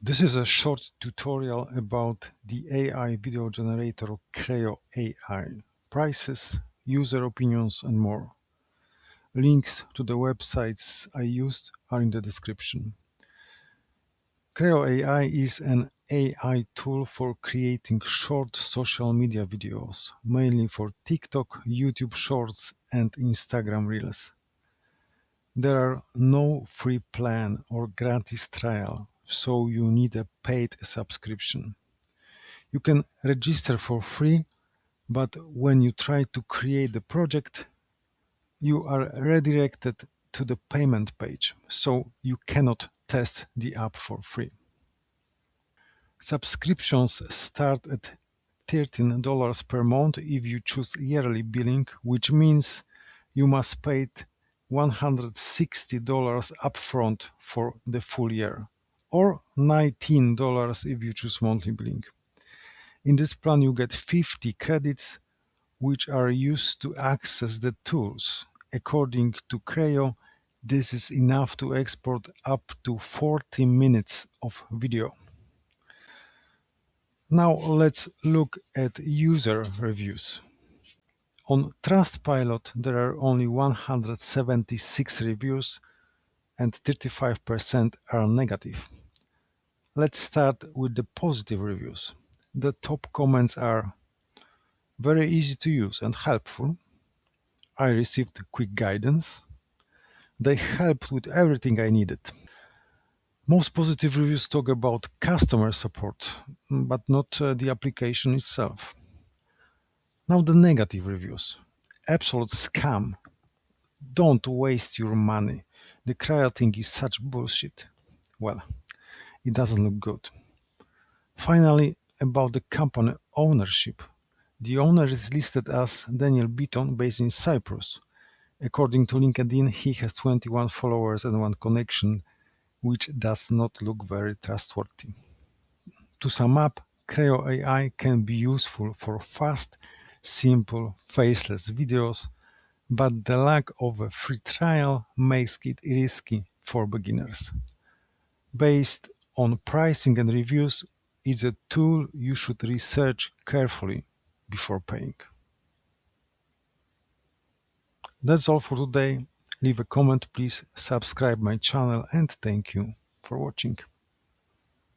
This is a short tutorial about the AI video generator CRAYO.AI prices, user opinions, and more. Links to the websites I used are in the description. CRAYO.AI is an AI tool for creating short social media videos, mainly for TikTok, YouTube Shorts, and Instagram Reels. There are no free plan or gratis trial, so you need a paid subscription. You can register for free, but when you try to create the project, you are redirected to the payment page, so you cannot test the app for free. Subscriptions start at $13 per month if you choose yearly billing, which means you must pay $160 upfront for the full year, or $19 if you choose monthly billing. In this plan, you get 50 credits, which are used to access the tools. According to CRAYO, this is enough to export up to 40 minutes of video. Now let's look at user reviews. On Trustpilot, there are only 176 reviews and 35% are negative. Let's start with the positive reviews. The top comments are very easy to use and helpful. I received quick guidance. They helped with everything I needed. Most positive reviews talk about customer support, but not the application itself. Now the negative reviews. Absolute scam. Don't waste your money. The CRAYO thing is such bullshit. Well, it doesn't look good. Finally, about the company ownership. The owner is listed as Daniel Beaton, based in Cyprus. According to LinkedIn, he has 21 followers and 1 connection, which does not look very trustworthy. To sum up, CRAYO.AI can be useful for fast, simple, faceless videos, but the lack of a free trial makes it risky for beginners. Based on pricing and reviews, it's a tool you should research carefully before paying. That's all for today. Leave a comment, please, subscribe my channel, and thank you for watching.